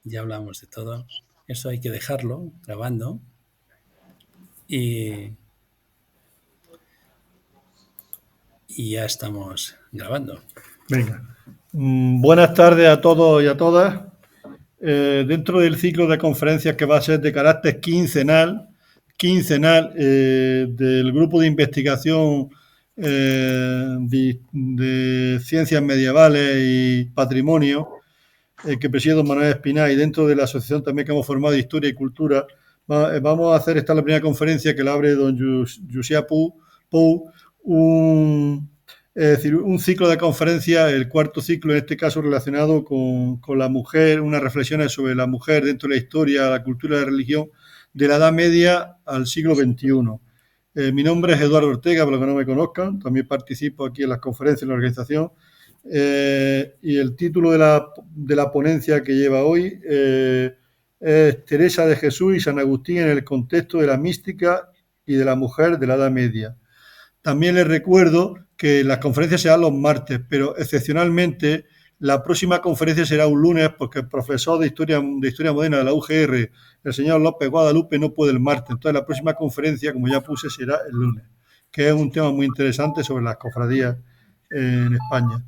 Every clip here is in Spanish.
ya hablamos de todo. Eso hay que dejarlo grabando. Y ya estamos grabando. Venga. Buenas tardes a todos y a todas. Dentro del ciclo de conferencias que va a ser de carácter quincenal del grupo de investigación de ciencias medievales y patrimonio que preside don Manuel Espinar, y dentro de la asociación también que hemos formado de Historia y Cultura, vamos a hacer esta la primera conferencia que la abre don Josep Pou, es decir, un ciclo de conferencias, el cuarto ciclo en este caso relacionado con la mujer, unas reflexiones sobre la mujer dentro de la historia, la cultura y la religión de la Edad Media al siglo XXI. Mi nombre es Eduardo Ortega, para los que no me conozcan, también participo aquí en las conferencias en la organización. Y el título de la ponencia que lleva hoy es Teresa de Jesús y San Agustín en el contexto de la mística y de la mujer de la Edad Media. También les recuerdo que las conferencias serán los martes, pero excepcionalmente la próxima conferencia será un lunes porque el profesor de Historia Moderna de la UGR, el señor López Guadalupe, no puede el martes. Entonces la próxima conferencia, como ya puse, será el lunes, que es un tema muy interesante sobre las cofradías en España.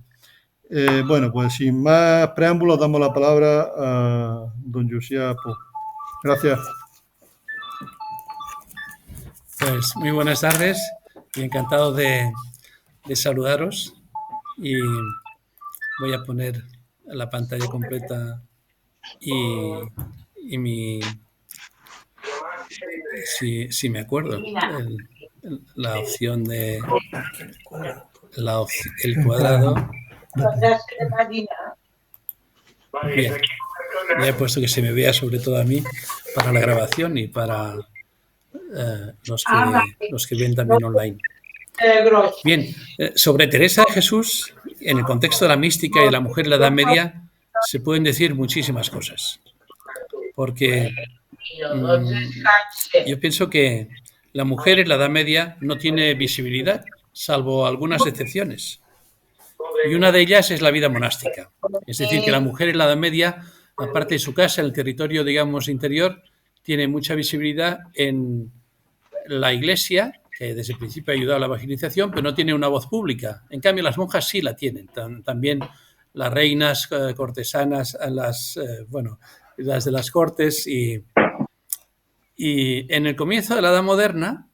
Bueno, pues sin más preámbulos damos la palabra a don Josep Pou. Gracias. Pues muy buenas tardes y encantado de saludaros, y voy a poner la pantalla completa y mi, si me acuerdo, la opción de el cuadrado. Bien, ya he puesto que se me vea sobre todo a mí para la grabación y para los que ven también online. Bien, sobre Teresa de Jesús, en el contexto de la mística y de la mujer en la Edad Media, se pueden decir muchísimas cosas. Porque yo pienso que la mujer en la Edad Media no tiene visibilidad, salvo algunas excepciones. Y una de ellas es la vida monástica. Es decir, que la mujer en la Edad Media, aparte de su casa, en el territorio, digamos, interior, tiene mucha visibilidad en la iglesia, que desde el principio ha ayudado a la evangelización, pero no tiene una voz pública. En cambio, las monjas sí la tienen. También las reinas cortesanas, las de las cortes. Y en el comienzo de la Edad Moderna,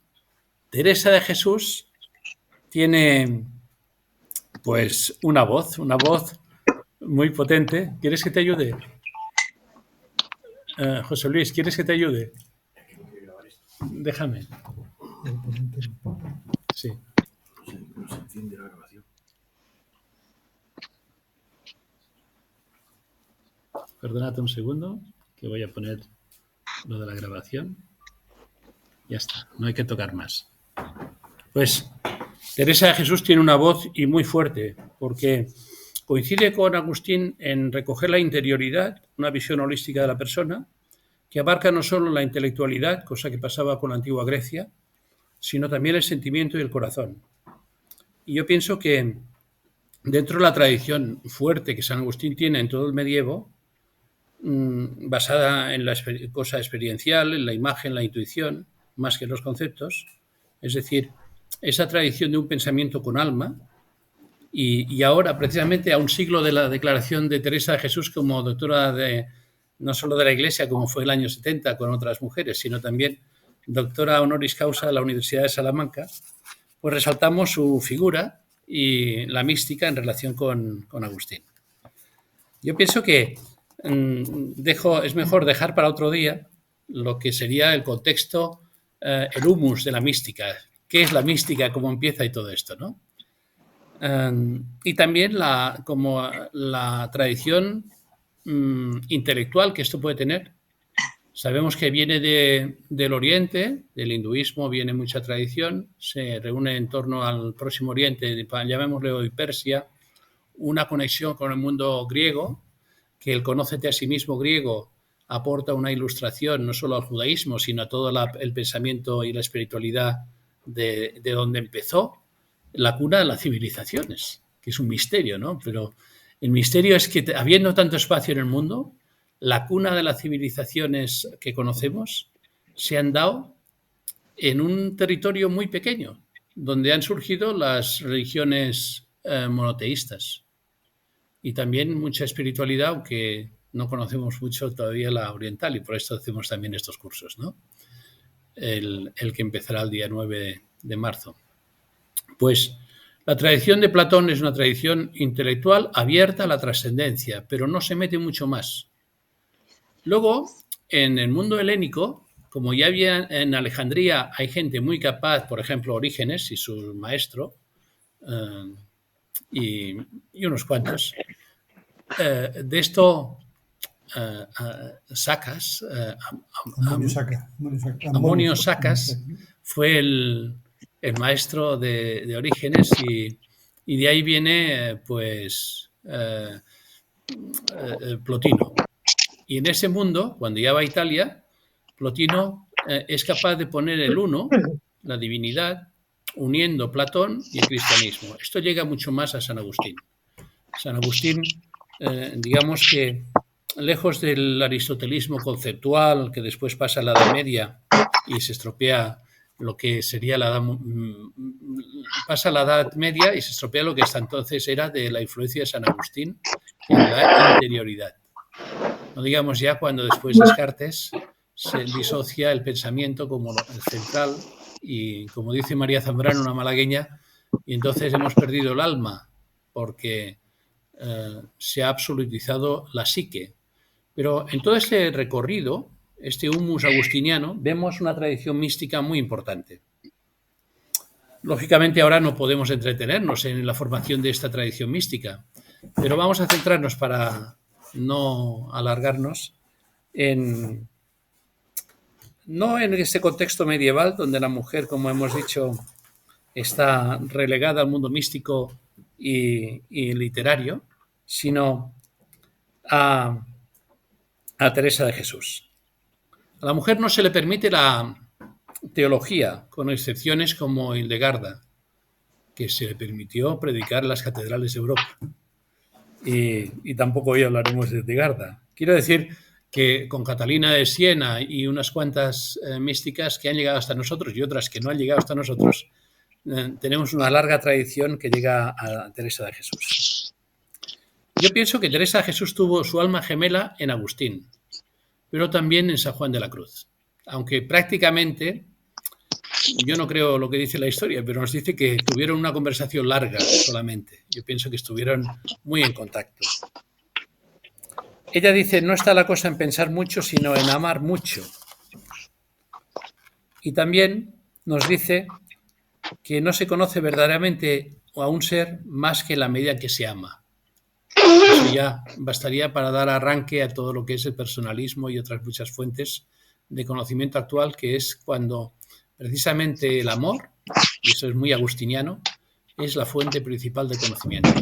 Teresa de Jesús tiene pues una voz muy potente. ¿Quieres que te ayude? José Luis, ¿quieres que te ayude? Déjame. Sí. Se enciende la grabación. Perdónate un segundo, que voy a poner lo de la grabación. Ya está, no hay que tocar más. Pues Teresa de Jesús tiene una voz y muy fuerte, porque coincide con Agustín en recoger la interioridad, una visión holística de la persona, que abarca no solo la intelectualidad, cosa que pasaba con la antigua Grecia, sino también el sentimiento y el corazón. Y yo pienso que dentro de la tradición fuerte que San Agustín tiene en todo el medievo, basada en la cosa experiencial, en la imagen, la intuición, más que en los conceptos, es decir, esa tradición de un pensamiento con alma, y ahora, precisamente, a un siglo de la declaración de Teresa de Jesús como doctora no solo de la Iglesia, como fue el año 70 con otras mujeres, sino también doctora honoris causa de la Universidad de Salamanca, pues resaltamos su figura y la mística en relación con Agustín. Yo pienso que es mejor dejar para otro día lo que sería el contexto, el humus de la mística. ¿Qué es la mística? ¿Cómo empieza y todo esto, ¿no? Y también como la tradición intelectual que esto puede tener. Sabemos que viene del Oriente, del hinduismo viene mucha tradición, se reúne en torno al Próximo Oriente, llamémosle hoy Persia, una conexión con el mundo griego, que el conócete a sí mismo griego aporta una ilustración no solo al judaísmo, sino a todo el pensamiento y la espiritualidad de donde empezó la cuna de las civilizaciones, que es un misterio, ¿no? Pero el misterio es que, habiendo tanto espacio en el mundo, la cuna de las civilizaciones que conocemos se han dado en un territorio muy pequeño, donde han surgido las religiones monoteístas y también mucha espiritualidad, aunque no conocemos mucho todavía la oriental, y por esto hacemos también estos cursos, ¿no? El que empezará el día 9 de marzo. Pues la tradición de Platón es una tradición intelectual abierta a la trascendencia, pero no se mete mucho más. Luego, en el mundo helénico, como ya había en Alejandría, hay gente muy capaz, por ejemplo, Orígenes y su maestro, y unos cuantos. De esto, Sacas, Amonio Sacas, fue el maestro de Orígenes y de ahí viene, pues, Plotino. Y en ese mundo, cuando ya va a Italia, Plotino es capaz de poner el uno, la divinidad, uniendo Platón y el cristianismo. Esto llega mucho más a San Agustín. San Agustín, digamos que lejos del aristotelismo conceptual, que después pasa a la Edad Media y se estropea lo que sería la Edad, pasa a la Edad Media y se estropea lo que hasta entonces era de la influencia de San Agustín en la interioridad. No digamos ya cuando después Descartes se disocia el pensamiento como el central y, como dice María Zambrano, una malagueña, y entonces hemos perdido el alma porque se ha absolutizado la psique. Pero en todo este recorrido, este humus agustiniano, vemos una tradición mística muy importante. Lógicamente ahora no podemos entretenernos en la formación de esta tradición mística, pero vamos a centrarnos, para no alargarnos, no en este contexto medieval donde la mujer, como hemos dicho, está relegada al mundo místico y literario, sino a Teresa de Jesús. A la mujer no se le permite la teología, con excepciones como Hildegarda, que se le permitió predicar en las catedrales de Europa. Y tampoco hoy hablaremos de Hildegarda. Quiero decir que con Catalina de Siena y unas cuantas místicas que han llegado hasta nosotros y otras que no han llegado hasta nosotros, tenemos una larga tradición que llega a Teresa de Jesús. Yo pienso que Teresa de Jesús tuvo su alma gemela en Agustín, pero también en San Juan de la Cruz. Aunque prácticamente, yo no creo lo que dice la historia, pero nos dice que tuvieron una conversación larga solamente. Yo pienso que estuvieron muy en contacto. Ella dice, no está la cosa en pensar mucho, sino en amar mucho. Y también nos dice que no se conoce verdaderamente a un ser más que en la medida en que se ama. Eso ya bastaría para dar arranque a todo lo que es el personalismo y otras muchas fuentes de conocimiento actual, que es cuando precisamente el amor, y eso es muy agustiniano, es la fuente principal de conocimiento.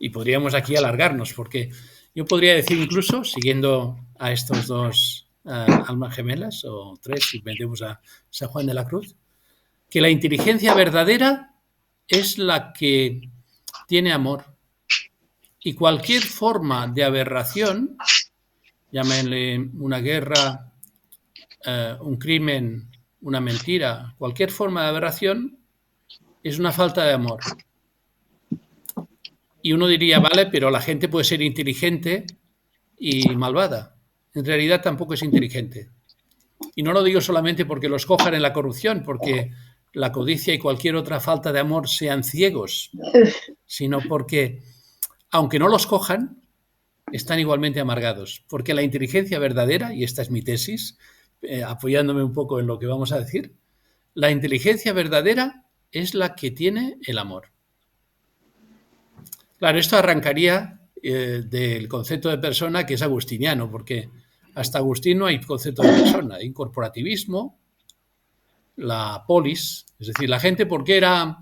Y podríamos aquí alargarnos, porque yo podría decir incluso, siguiendo a estos dos almas gemelas, o tres, si metemos a San Juan de la Cruz, que la inteligencia verdadera es la que tiene amor. Y cualquier forma de aberración, llámenle una guerra, un crimen, una mentira, cualquier forma de aberración es una falta de amor. Y uno diría, vale, pero la gente puede ser inteligente y malvada. En realidad tampoco es inteligente. Y no lo digo solamente porque los cojan en la corrupción, porque la codicia y cualquier otra falta de amor sean ciegos, sino porque, aunque no los cojan, están igualmente amargados. Porque la inteligencia verdadera, y esta es mi tesis, apoyándome un poco en lo que vamos a decir, la inteligencia verdadera es la que tiene el amor. Claro, esto arrancaría del concepto de persona, que es agustiniano, porque hasta Agustín no hay concepto de persona, hay corporativismo, la polis, es decir, la gente porque era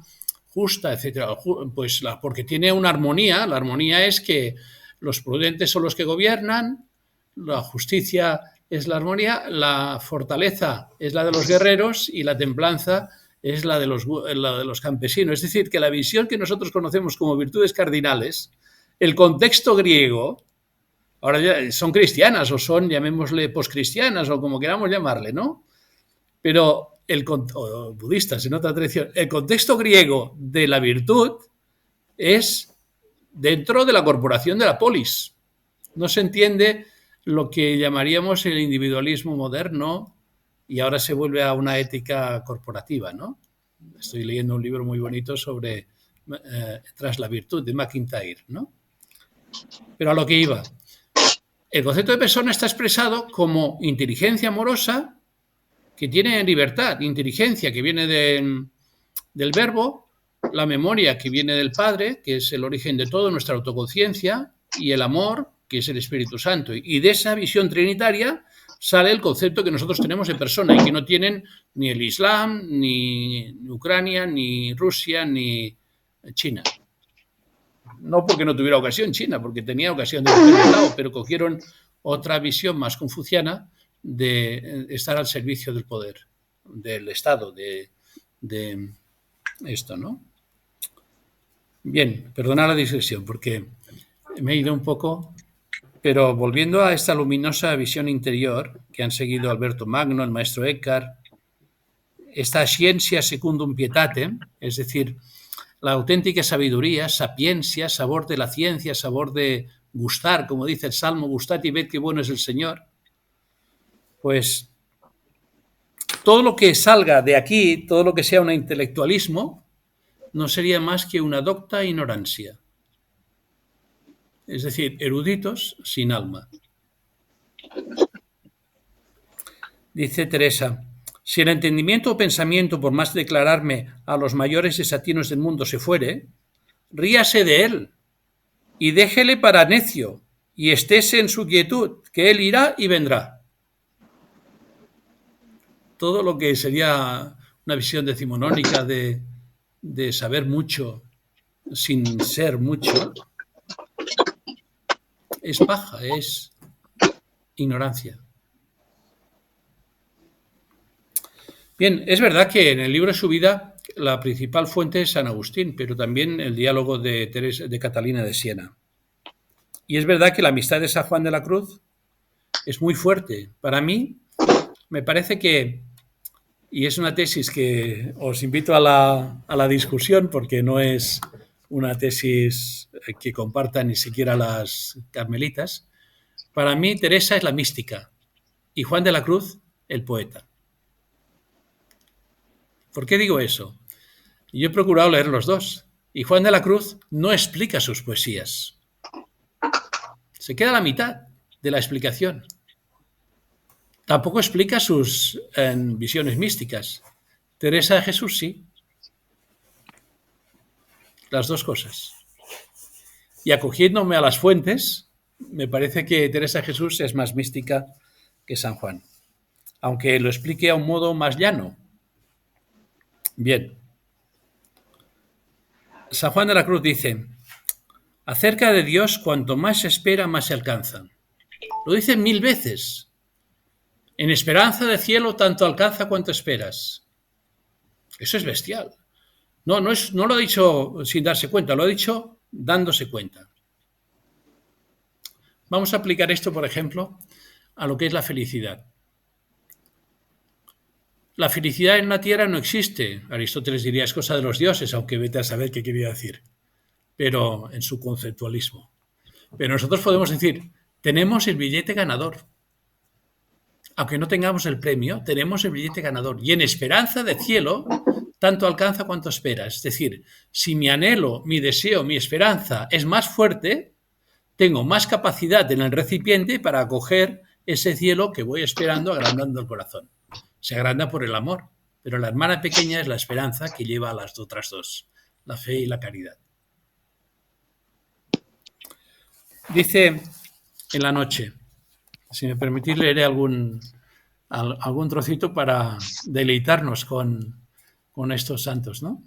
justa, etcétera, pues porque tiene una armonía. La armonía es que los prudentes son los que gobiernan, la justicia es la armonía, la fortaleza es la de los guerreros y la templanza es la de los campesinos. Es decir, que la visión que nosotros conocemos como virtudes cardinales, el contexto griego, ahora ya son cristianas o son, llamémosle, poscristianas o como queramos llamarle, ¿no? Pero o budistas en otra tradición, el contexto griego de la virtud es dentro de la corporación de la polis. No se entiende lo que llamaríamos el individualismo moderno y ahora se vuelve a una ética corporativa, ¿no? Estoy leyendo un libro muy bonito sobre Tras la virtud, de McIntyre, ¿no? Pero a lo que iba. El concepto de persona está expresado como inteligencia amorosa que tiene libertad, inteligencia que viene del verbo, la memoria que viene del Padre, que es el origen de todo, nuestra autoconciencia, y el amor, que es el Espíritu Santo. Y de esa visión trinitaria sale el concepto que nosotros tenemos de persona y que no tienen ni el Islam, ni Ucrania, ni Rusia, ni China. No porque no tuviera ocasión China, porque tenía ocasión de coger el lado, pero cogieron otra visión más confuciana de estar al servicio del poder, del Estado, de esto, ¿no? Bien, perdonad la digresión porque me he ido un poco, pero volviendo a esta luminosa visión interior que han seguido Alberto Magno, el maestro Eckhart, esta scientia secundum pietate, es decir, la auténtica sabiduría, sapiencia, sabor de la ciencia, sabor de gustar, como dice el Salmo, gustad y ved qué bueno es el Señor, pues todo lo que salga de aquí, todo lo que sea un intelectualismo, no sería más que una docta ignorancia. Es decir, eruditos sin alma. Dice Teresa, si el entendimiento o pensamiento, por más declararme a los mayores desatinos del mundo, se fuere, ríase de él y déjele para necio y estése en su quietud, que él irá y vendrá. Todo lo que sería una visión decimonónica de saber mucho sin ser mucho es paja, es ignorancia. Bien, es verdad que en el libro de su vida la principal fuente es San Agustín, pero también el diálogo de Catalina de Siena. Y es verdad que la amistad de San Juan de la Cruz es muy fuerte. Para mí, me parece que, y es una tesis que os invito a la discusión, porque no es una tesis que compartan ni siquiera las carmelitas, para mí Teresa es la mística y Juan de la Cruz el poeta. ¿Por qué digo eso? Yo he procurado leer los dos y Juan de la Cruz no explica sus poesías. Se queda a la mitad de la explicación. Tampoco explica sus visiones místicas. Teresa de Jesús sí. Las dos cosas. Y acogiéndome a las fuentes, me parece que Teresa de Jesús es más mística que San Juan, aunque lo explique a un modo más llano. Bien. San Juan de la Cruz dice, acerca de Dios, cuanto más se espera, más se alcanza. Lo dice 1000 veces. En esperanza de cielo, tanto alcanza cuanto esperas. Eso es bestial. No lo ha dicho sin darse cuenta, lo ha dicho dándose cuenta. Vamos a aplicar esto, por ejemplo, a lo que es la felicidad. La felicidad en la tierra no existe. Aristóteles diría, es cosa de los dioses, aunque vete a saber qué quería decir, pero en su conceptualismo. Pero nosotros podemos decir, tenemos el billete ganador. Aunque no tengamos el premio, tenemos el billete ganador. Y en esperanza de cielo, tanto alcanza cuanto espera. Es decir, si mi anhelo, mi deseo, mi esperanza es más fuerte, tengo más capacidad en el recipiente para acoger ese cielo que voy esperando agrandando el corazón. Se agranda por el amor, pero la hermana pequeña es la esperanza que lleva a las otras dos, la fe y la caridad. Dice en la noche, si me permitís leeré algún trocito para deleitarnos con estos santos, ¿no?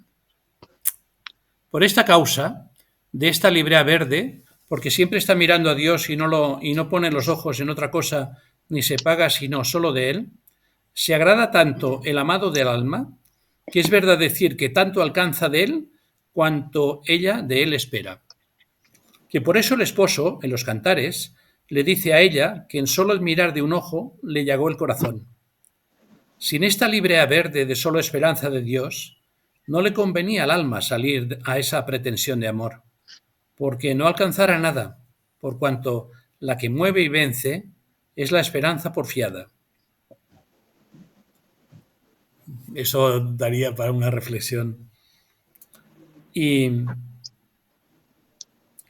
Por esta causa, de esta librea verde, porque siempre está mirando a Dios y no pone los ojos en otra cosa, ni se paga sino solo de Él, se agrada tanto el amado del alma, que es verdad decir que tanto alcanza de Él, cuanto ella de Él espera. Que por eso el esposo, en los cantares, le dice a ella que en solo el mirar de un ojo le llagó el corazón. Sin esta librea verde de solo esperanza de Dios, no le convenía al alma salir a esa pretensión de amor, porque no alcanzara nada, por cuanto la que mueve y vence es la esperanza porfiada. Eso daría para una reflexión. Y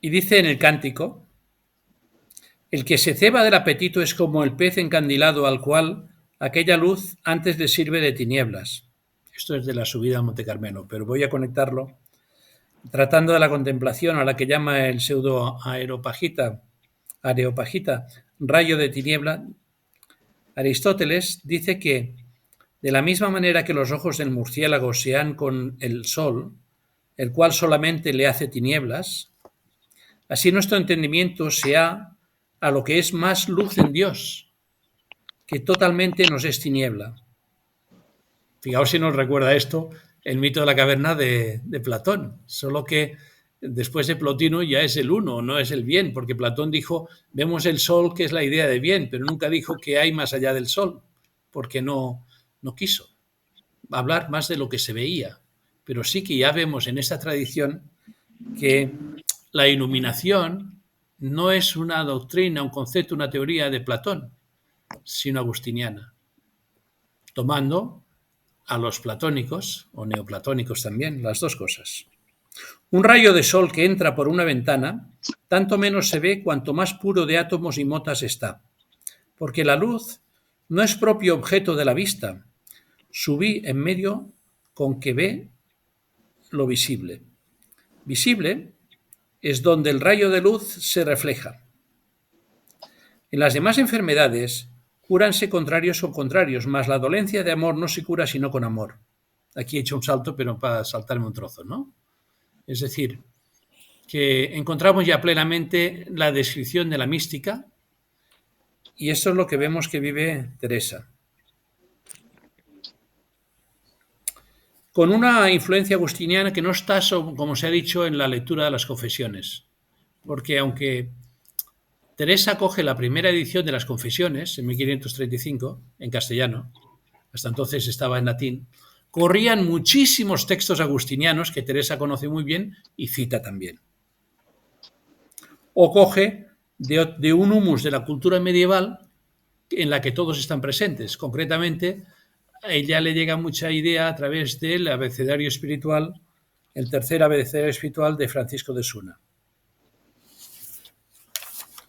dice en el cántico: el que se ceba del apetito es como el pez encandilado al cual aquella luz antes le sirve de tinieblas. Esto es de la subida a Monte Carmelo, pero voy a conectarlo tratando de la contemplación, a la que llama el pseudo areopagita, rayo de tiniebla. Aristóteles dice que de la misma manera que los ojos del murciélago se han con el sol, el cual solamente le hace tinieblas, así nuestro entendimiento se ha a lo que es más luz en Dios, que totalmente nos es tiniebla. Fijaos si nos recuerda esto el mito de la caverna de Platón, solo que después de Plotino ya es el uno, no es el bien, porque Platón dijo, vemos el sol, que es la idea de bien, pero nunca dijo que hay más allá del sol, porque no quiso hablar más de lo que se veía. Pero sí que ya vemos en esta tradición que la iluminación no es una doctrina, un concepto, una teoría de Platón, sino agustiniana, tomando a los platónicos, o neoplatónicos también, las dos cosas. Un rayo de sol que entra por una ventana, tanto menos se ve cuanto más puro de átomos y motas está, porque la luz no es propio objeto de la vista, subí en medio con que ve lo visible. Visible es donde el rayo de luz se refleja. En las demás enfermedades, cúranse contrarios o contrarios, mas la dolencia de amor no se cura sino con amor. Aquí he hecho un salto, pero para saltarme un trozo, ¿no? Es decir, que encontramos ya plenamente la descripción de la mística, y esto es lo que vemos que vive Teresa. Con una influencia agustiniana que no está, como se ha dicho, en la lectura de las confesiones, porque aunque Teresa coge la primera edición de las Confesiones en 1535, en castellano, hasta entonces estaba en latín, corrían muchísimos textos agustinianos que Teresa conoce muy bien y cita también. O coge de un humus de la cultura medieval en la que todos están presentes. Concretamente, a ella le llega mucha idea a través del abecedario espiritual, el tercer abecedario espiritual de Francisco de Suna.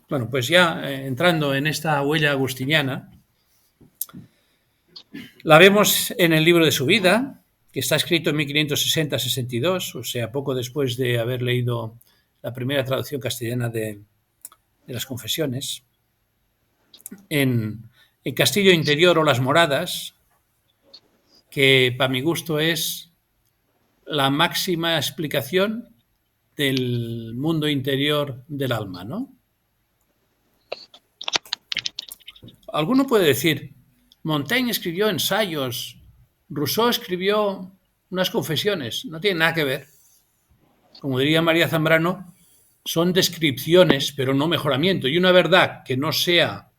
Bueno, pues ya entrando en esta huella agustiniana, la vemos en el libro de su vida, que está escrito en 1560-62, o sea, poco después de haber leído la primera traducción castellana de las Confesiones. En el Castillo Interior o Las Moradas, que para mi gusto es la máxima explicación del mundo interior del alma, ¿no? Alguno puede decir, Montaigne escribió ensayos, Rousseau escribió unas confesiones. No tiene nada que ver. Como diría María Zambrano, son descripciones, pero no mejoramiento. Y una verdad que no sea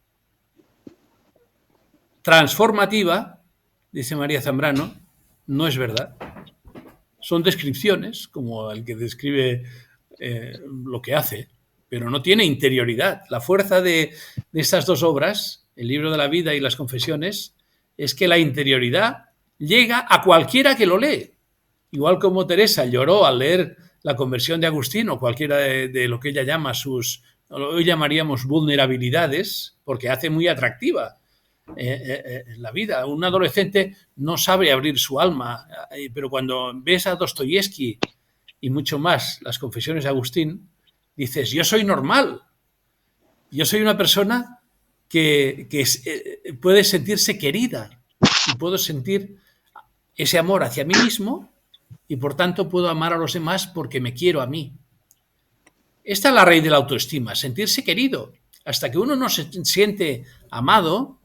transformativa, dice María Zambrano, no es verdad. Son descripciones, como el que describe lo que hace, pero no tiene interioridad. La fuerza de estas dos obras, el libro de la vida y las confesiones, es que la interioridad llega a cualquiera que lo lee. Igual como Teresa lloró al leer la conversión de Agustín o cualquiera de lo que ella llama hoy llamaríamos vulnerabilidades, porque hace muy atractiva la vida. Un adolescente no sabe abrir su alma, pero cuando ves a Dostoyevsky y mucho más las confesiones de Agustín, dices, yo soy normal, yo soy una persona que puede sentirse querida y puedo sentir ese amor hacia mí mismo y por tanto puedo amar a los demás porque me quiero a mí. Esta es la raíz de la autoestima, sentirse querido. Hasta que uno no se siente amado,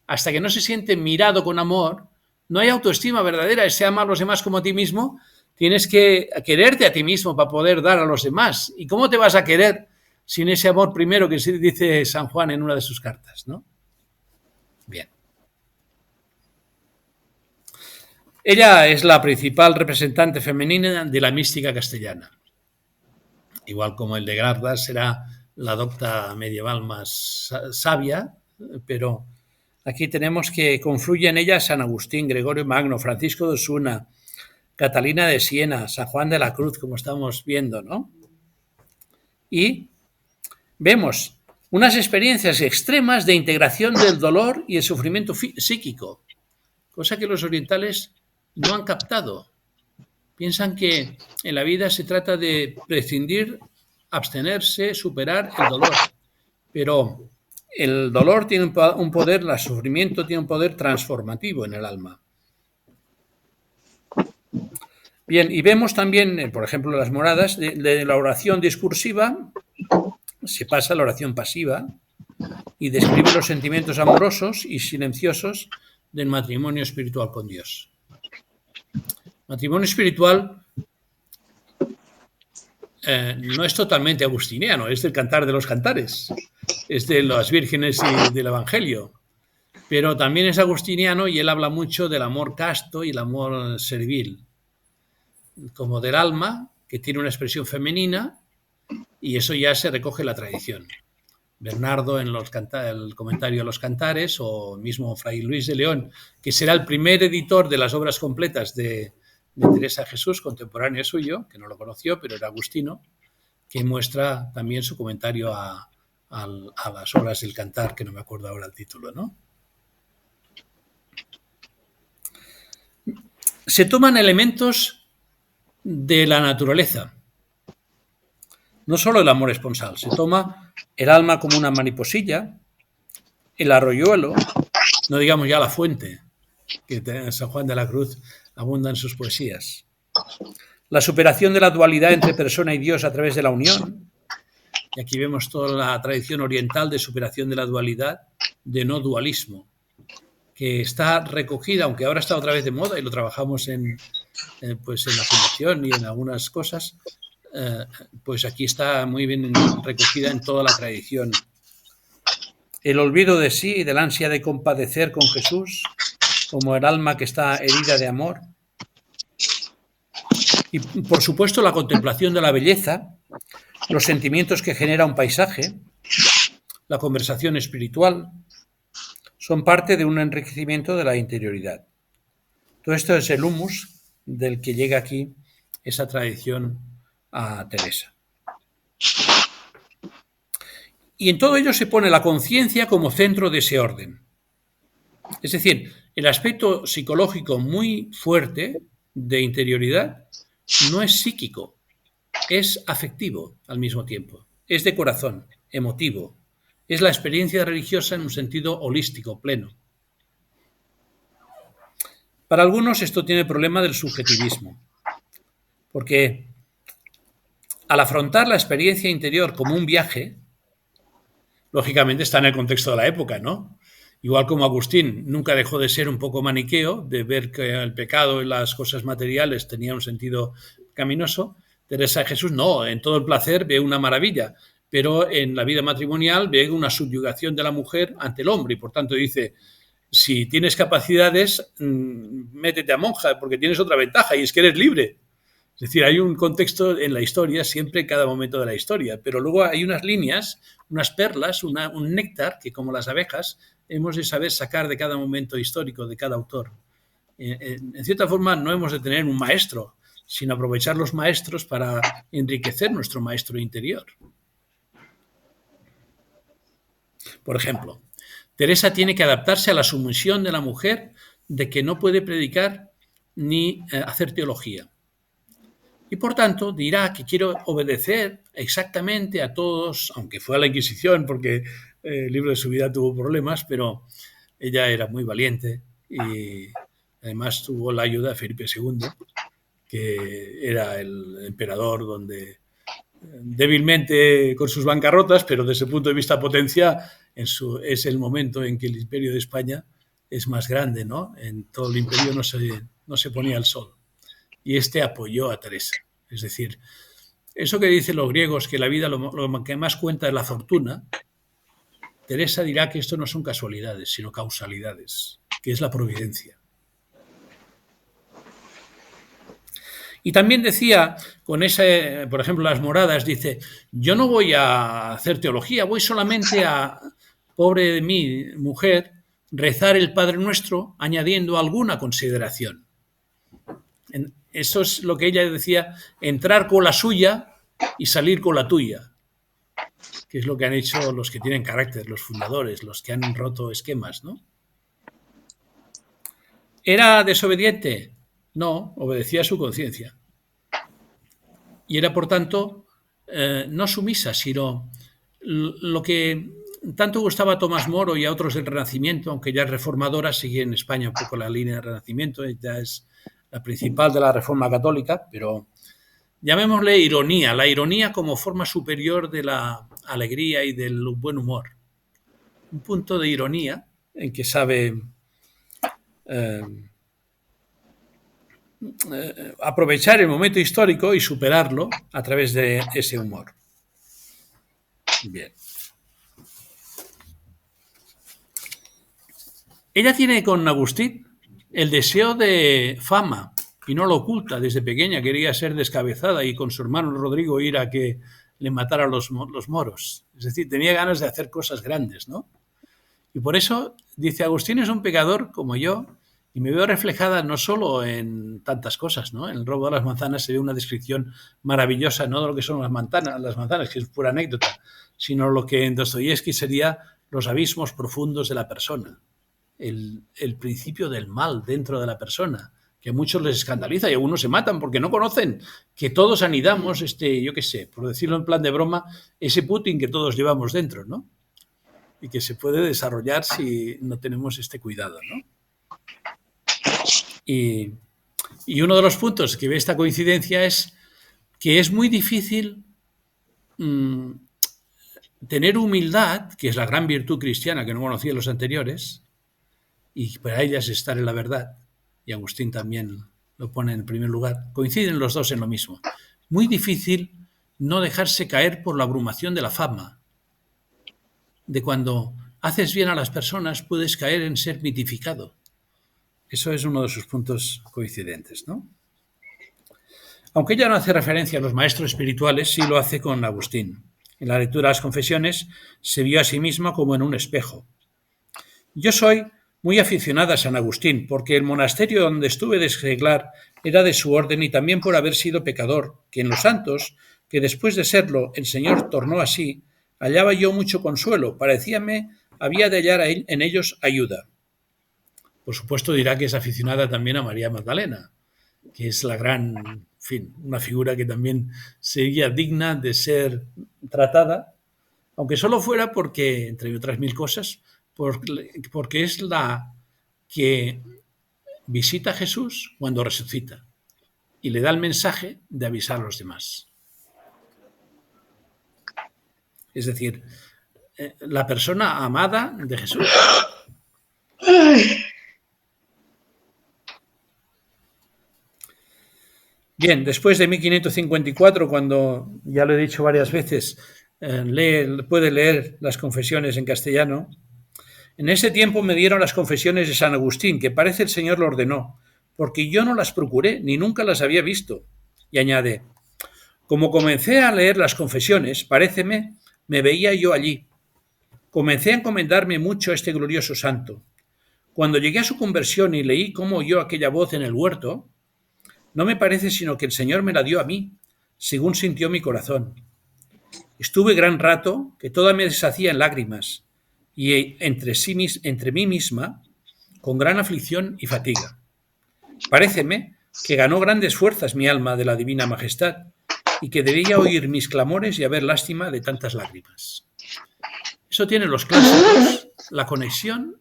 hasta que no se siente mirado con amor, no hay autoestima verdadera. Ese amar a los demás como a ti mismo, tienes que quererte a ti mismo para poder dar a los demás. ¿Y cómo te vas a querer sin ese amor primero que dice San Juan en una de sus cartas, ¿no? Bien. Ella es la principal representante femenina de la mística castellana. Igual como el de Gardas será la docta medieval más sabia, pero aquí tenemos que confluye en ella San Agustín, Gregorio Magno, Francisco de Osuna, Catalina de Siena, San Juan de la Cruz, como estamos viendo, ¿no? Y vemos unas experiencias extremas de integración del dolor y el sufrimiento psíquico, cosa que los orientales no han captado. Piensan que en la vida se trata de prescindir, abstenerse, superar el dolor, pero el dolor tiene un poder, el sufrimiento tiene un poder transformativo en el alma. Bien, y vemos también, por ejemplo, las moradas de la oración discursiva, se pasa a la oración pasiva y describe los sentimientos amorosos y silenciosos del matrimonio espiritual con Dios. Matrimonio espiritual no es totalmente agustiniano, es del Cantar de los Cantares, es de las vírgenes y del Evangelio, pero también es agustiniano y él habla mucho del amor casto y el amor servil, como del alma, que tiene una expresión femenina, y eso ya se recoge en la tradición. Bernardo en el comentario a los Cantares, o mismo Fray Luis de León, que será el primer editor de las obras completas de Teresa de Jesús, contemporáneo suyo, que no lo conoció, pero era agustino, que muestra también su comentario a las obras del Cantar, que no me acuerdo ahora el título, ¿no? Se toman elementos de la naturaleza, no solo el amor esponsal, se toma el alma como una mariposilla, el arroyuelo, no digamos ya la fuente, que San Juan de la Cruz abunda en sus poesías. La superación de la dualidad entre persona y Dios a través de la unión, y aquí vemos toda la tradición oriental de superación de la dualidad, de no dualismo, que está recogida, aunque ahora está otra vez de moda y lo trabajamos en la Fundación y en algunas cosas, pues aquí está muy bien recogida en toda la tradición. El olvido de sí y del ansia de compadecer con Jesús, como el alma que está herida de amor. Y, por supuesto, la contemplación de la belleza, los sentimientos que genera un paisaje, la conversación espiritual, son parte de un enriquecimiento de la interioridad. Todo esto es el humus del que llega aquí esa tradición a Teresa. Y en todo ello se pone la conciencia como centro de ese orden. Es decir, el aspecto psicológico muy fuerte de interioridad no es psíquico, es afectivo al mismo tiempo, es de corazón, emotivo, es la experiencia religiosa en un sentido holístico, pleno. Para algunos esto tiene el problema del subjetivismo, porque al afrontar la experiencia interior como un viaje, lógicamente está en el contexto de la época, ¿no? Igual como Agustín nunca dejó de ser un poco maniqueo, de ver que el pecado y las cosas materiales tenían un sentido caminoso, Teresa de Jesús no, en todo el placer ve una maravilla, pero en la vida matrimonial ve una subyugación de la mujer ante el hombre y por tanto dice, si tienes capacidades, métete a monja porque tienes otra ventaja y es que eres libre. Es decir, hay un contexto en la historia, siempre en cada momento de la historia, pero luego hay unas líneas, unas perlas, un néctar que como las abejas hemos de saber sacar de cada momento histórico, de cada autor. En cierta forma no hemos de tener un maestro, sino aprovechar los maestros para enriquecer nuestro maestro interior. Por ejemplo, Teresa tiene que adaptarse a la sumisión de la mujer de que no puede predicar ni hacer teología. Y por tanto dirá que quiero obedecer exactamente a todos, aunque fue a la Inquisición porque el libro de su vida tuvo problemas, pero ella era muy valiente y además tuvo la ayuda de Felipe II, que era el emperador donde débilmente con sus bancarrotas, pero desde el punto de vista potencia, es el momento en que el imperio de España es más grande, ¿no? En todo el imperio no se ponía el sol. Y este apoyó a Teresa. Es decir, Eso que dicen los griegos, que la vida lo que más cuenta es la fortuna, Teresa dirá que esto no son casualidades, sino causalidades, que es la providencia. Y también decía, con ese, por ejemplo, las moradas, dice, yo no voy a hacer teología, voy solamente a, pobre de mí, mujer, rezar el Padre Nuestro añadiendo alguna consideración. Eso es lo que ella decía, entrar con la suya y salir con la tuya, que es lo que han hecho los que tienen carácter, los fundadores, los que han roto esquemas, ¿no? ¿Era desobediente? No, obedecía a su conciencia. Y era, por tanto, no sumisa, sino lo que tanto gustaba a Tomás Moro y a otros del Renacimiento, aunque ya es reformadora, sigue en España un poco la línea del Renacimiento, ya es la principal de la Reforma Católica, pero llamémosle ironía, la ironía como forma superior de la alegría y del buen humor. Un punto de ironía en que sabe aprovechar el momento histórico y superarlo a través de ese humor. Bien. Ella tiene con Agustín el deseo de fama y no lo oculta. Desde pequeña quería ser descabezada y con su hermano Rodrigo ir a que le matara los moros. Es decir, tenía ganas de hacer cosas grandes, ¿no? Y por eso dice, Agustín es un pecador como yo y me veo reflejada no solo en tantas cosas, ¿no? En el robo de las manzanas se ve una descripción maravillosa, no de lo que son las manzanas, que es pura anécdota, sino lo que en Dostoyevsky sería los abismos profundos de la persona, el principio del mal dentro de la persona, que a muchos les escandaliza y algunos se matan porque no conocen que todos anidamos, yo qué sé, por decirlo en plan de broma, ese Putin que todos llevamos dentro, ¿no? Y que se puede desarrollar si no tenemos este cuidado, ¿no? Y uno de los puntos que ve esta coincidencia es que es muy difícil tener humildad, que es la gran virtud cristiana que no conocían los anteriores, y para ellas estar en la verdad, y Agustín también lo pone en primer lugar, coinciden los dos en lo mismo. Muy difícil no dejarse caer por la abrumación de la fama, de cuando haces bien a las personas puedes caer en ser mitificado. Eso es uno de sus puntos coincidentes, ¿no? Aunque ella no hace referencia a los maestros espirituales, sí lo hace con Agustín. En la lectura de las confesiones se vio a sí misma como en un espejo. Yo soy muy aficionada a San Agustín, porque el monasterio donde estuve de seglar era de su orden y también por haber sido pecador, que en los santos, que después de serlo el Señor tornó así, hallaba yo mucho consuelo, parecíame había de hallar en ellos ayuda. Por supuesto dirá que es aficionada también a María Magdalena, que es la gran, en fin, una figura que también sería digna de ser tratada, aunque solo fuera porque, entre otras mil cosas, porque es la que visita a Jesús cuando resucita y le da el mensaje de avisar a los demás. Es decir, la persona amada de Jesús. Bien, después de 1554, cuando, ya lo he dicho varias veces, puede leer las confesiones en castellano. En ese tiempo me dieron las confesiones de San Agustín, que parece el Señor lo ordenó, porque yo no las procuré, ni nunca las había visto. Y añade, como comencé a leer las confesiones, paréceme, me veía yo allí. Comencé a encomendarme mucho a este glorioso santo. Cuando llegué a su conversión y leí cómo oyó aquella voz en el huerto, no me parece sino que el Señor me la dio a mí, según sintió mi corazón. Estuve gran rato, que toda me deshacía en lágrimas, y entre mí misma, con gran aflicción y fatiga. Paréceme que ganó grandes fuerzas mi alma de la divina majestad, y que debía oír mis clamores y haber lástima de tantas lágrimas. Eso tiene los clásicos, la conexión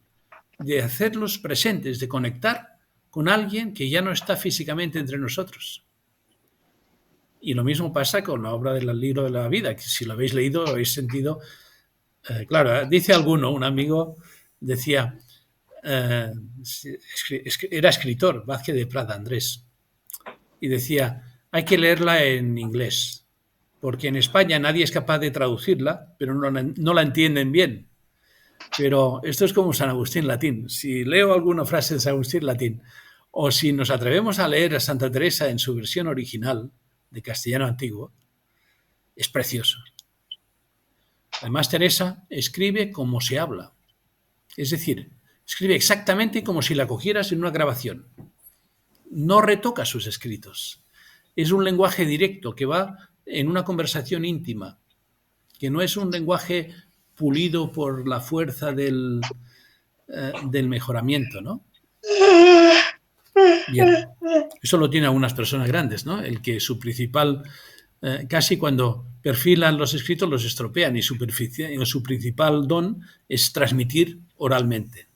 de hacerlos presentes, de conectar con alguien que ya no está físicamente entre nosotros. Y lo mismo pasa con la obra del libro de la vida, que si lo habéis leído habéis sentido, claro, dice alguno, un amigo decía, era escritor, Vázquez de Prada, Andrés, y decía, hay que leerla en inglés, porque en España nadie es capaz de traducirla, pero no la entienden bien. Pero esto es como San Agustín latín. Si leo alguna frase de San Agustín latín, o si nos atrevemos a leer a Santa Teresa en su versión original, de castellano antiguo, es precioso. Además, Teresa escribe como se habla. Es decir, escribe exactamente como si la cogieras en una grabación. No retoca sus escritos. Es un lenguaje directo que va en una conversación íntima, que no es un lenguaje pulido por la fuerza del mejoramiento, ¿no? Bien, eso lo tienen algunas personas grandes, ¿no? El que su principal, casi cuando perfilan los escritos los estropean y su principal don es transmitir oralmente.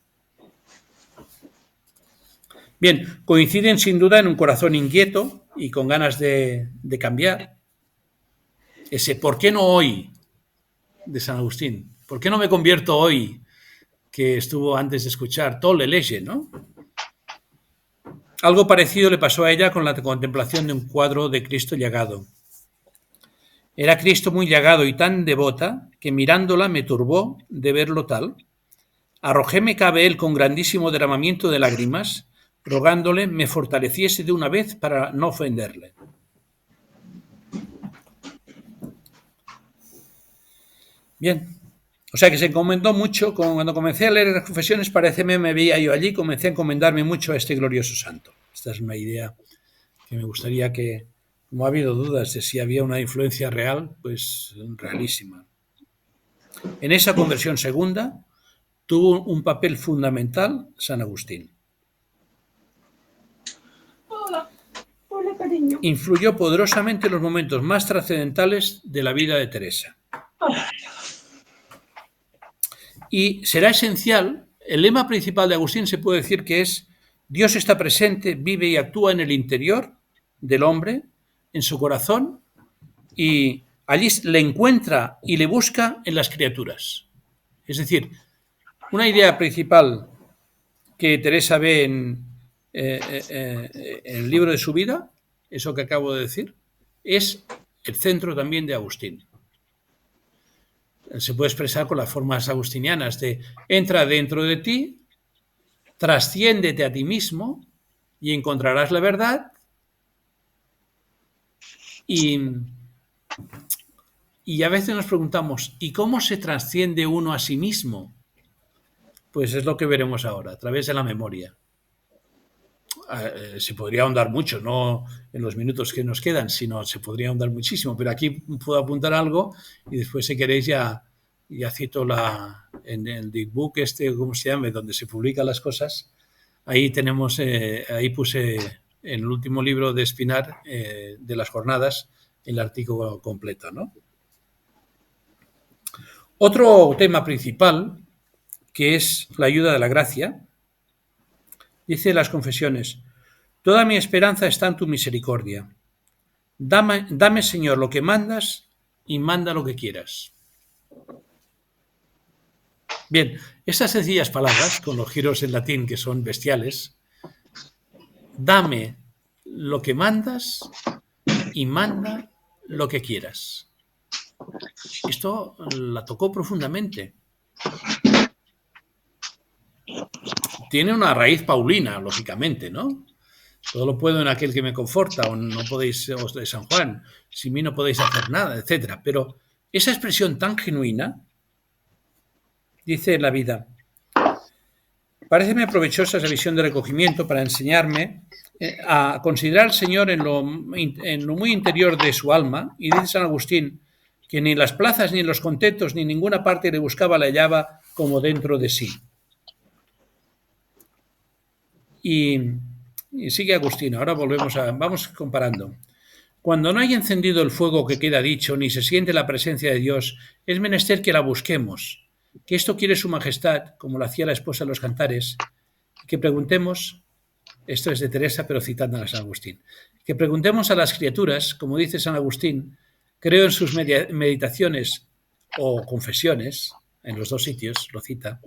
Bien, coinciden sin duda en un corazón inquieto y con ganas de cambiar. Ese ¿por qué no hoy? De San Agustín. ¿Por qué no me convierto hoy? Que estuvo antes de escuchar Tolle Lege, ¿no? Algo parecido le pasó a ella con la contemplación de un cuadro de Cristo llagado. Era Cristo muy llagado y tan devota que mirándola me turbó de verlo tal. Arrojóme cabe él con grandísimo derramamiento de lágrimas, rogándole me fortaleciese de una vez para no ofenderle. Bien, o sea que se encomendó mucho. Cuando comencé a leer las confesiones, paréceme me veía yo allí, comencé a encomendarme mucho a este glorioso santo. Esta es una idea que me gustaría que, como ha habido dudas de si había una influencia real, pues realísima. En esa conversión segunda tuvo un papel fundamental San Agustín. Hola, cariño. Influyó poderosamente en los momentos más trascendentales de la vida de Teresa. Y será esencial, el lema principal de Agustín se puede decir que es Dios está presente, vive y actúa en el interior del hombre, en su corazón, y allí le encuentra y le busca en las criaturas. Es decir, una idea principal que Teresa ve en el libro de su vida, eso que acabo de decir, es el centro también de Agustín. Se puede expresar con las formas agustinianas de entra dentro de ti, trasciéndete a ti mismo y encontrarás la verdad. Y a veces nos preguntamos, ¿y cómo se trasciende uno a sí mismo? Pues es lo que veremos ahora, a través de la memoria. Se podría ahondar mucho, no en los minutos que nos quedan, sino se podría ahondar muchísimo, pero aquí puedo apuntar algo y después, si queréis, ya cito en el Digbook ¿cómo se llama?, donde se publican las cosas. Ahí tenemos, ahí puse en el último libro de Espinar, de las jornadas, el artículo completo, ¿no? Otro tema principal, que es la ayuda de la gracia, dice las confesiones: toda mi esperanza está en tu misericordia. Dame, Señor, lo que mandas y manda lo que quieras. Bien, estas sencillas palabras, con los giros en latín que son bestiales, dame lo que mandas y manda lo que quieras. Esto la tocó profundamente. Tiene una raíz paulina, lógicamente, ¿no? Todo lo puedo en aquel que me conforta, o no podéis, os de San Juan, sin mí no podéis hacer nada, etc. Pero esa expresión tan genuina, dice en la vida, paréceme provechosa esa visión de recogimiento para enseñarme a considerar al Señor en lo muy interior de su alma, y dice San Agustín que ni en las plazas, ni en los contentos, ni en ninguna parte le buscaba, la hallaba como dentro de sí. Y sigue Agustín, ahora vamos comparando. Cuando no hay encendido el fuego que queda dicho, ni se siente la presencia de Dios, es menester que la busquemos, que esto quiere su majestad, como lo hacía la esposa en los cantares, que preguntemos, esto es de Teresa, pero citando a San Agustín, que preguntemos a las criaturas, como dice San Agustín, creo en sus meditaciones o confesiones, en los dos sitios lo cita,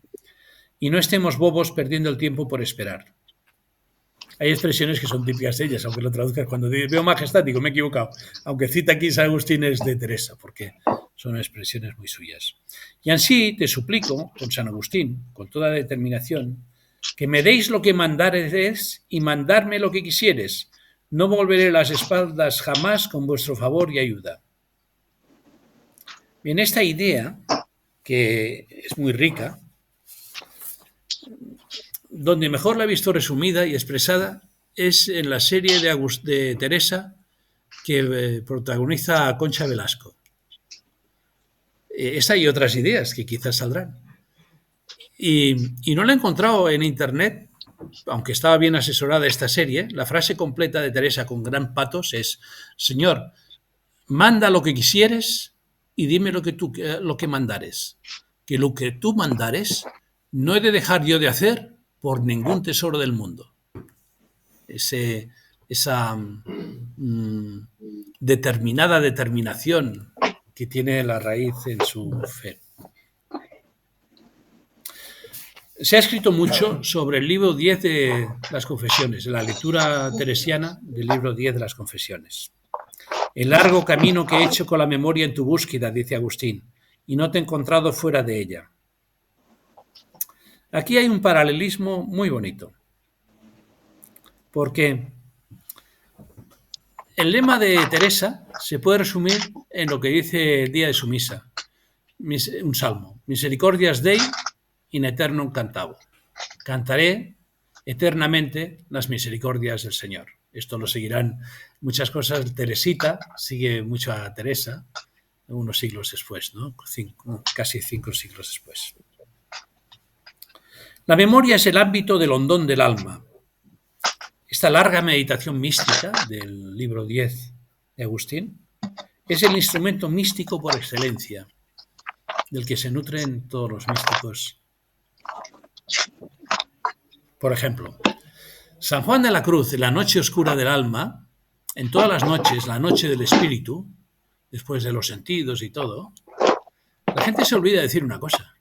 y no estemos bobos perdiendo el tiempo por esperar. Hay expresiones que son típicas de ellas, aunque lo traduzcas cuando veo majestad, digo, me he equivocado. Aunque cita aquí San Agustín es de Teresa, porque son expresiones muy suyas. Y así te suplico, con San Agustín, con toda determinación, que me deis lo que mandares y mandarme lo que quisieres. No volveré las espaldas jamás con vuestro favor y ayuda. Bien, esta idea, que es muy rica, donde mejor la he visto resumida y expresada es en la serie de Teresa que protagoniza Concha Velasco. Esta y otras ideas que quizás saldrán. Y no la he encontrado en internet, aunque estaba bien asesorada esta serie. La frase completa de Teresa con gran patos es: Señor, manda lo que quisieres y dime lo que mandares. Que lo que tú mandares no he de dejar yo de hacer por ningún tesoro del mundo. Esa determinación que tiene la raíz en su fe. Se ha escrito mucho sobre el libro 10 de las Confesiones, la lectura teresiana del libro 10 de las Confesiones. El largo camino que he hecho con la memoria en tu búsqueda, dice Agustín, y no te he encontrado fuera de ella. Aquí hay un paralelismo muy bonito, porque el lema de Teresa se puede resumir en lo que dice el día de su misa, un salmo: Misericordias Dei in aeternum cantabo. Cantaré eternamente las misericordias del Señor. Esto lo seguirán muchas cosas. Teresita sigue mucho a Teresa unos siglos después, ¿no? Casi 5 siglos después. La memoria es el ámbito del hondón del alma. Esta larga meditación mística del libro 10 de Agustín es el instrumento místico por excelencia, del que se nutren todos los místicos. Por ejemplo, San Juan de la Cruz, en la noche oscura del alma, en todas las noches, la noche del espíritu, después de los sentidos y todo, la gente se olvida de decir una cosa: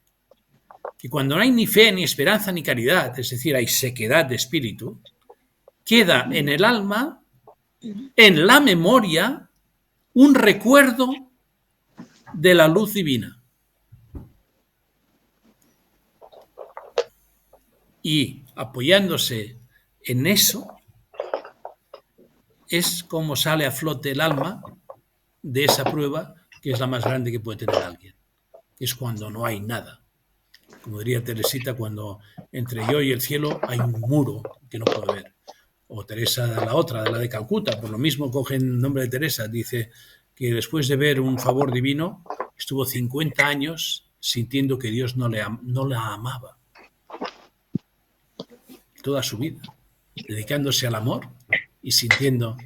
que cuando no hay ni fe, ni esperanza, ni caridad, es decir, hay sequedad de espíritu, queda en el alma, en la memoria, un recuerdo de la luz divina. Y apoyándose en eso, es como sale a flote el alma de esa prueba, que es la más grande que puede tener alguien. Es cuando no hay nada. Como diría Teresita, cuando entre yo y el cielo hay un muro que no puedo ver. O Teresa, la otra, de la de Calcuta, por lo mismo coge el nombre de Teresa, dice que después de ver un favor divino, estuvo 50 años sintiendo que Dios no la amaba. Toda su vida, dedicándose al amor y sintiendo.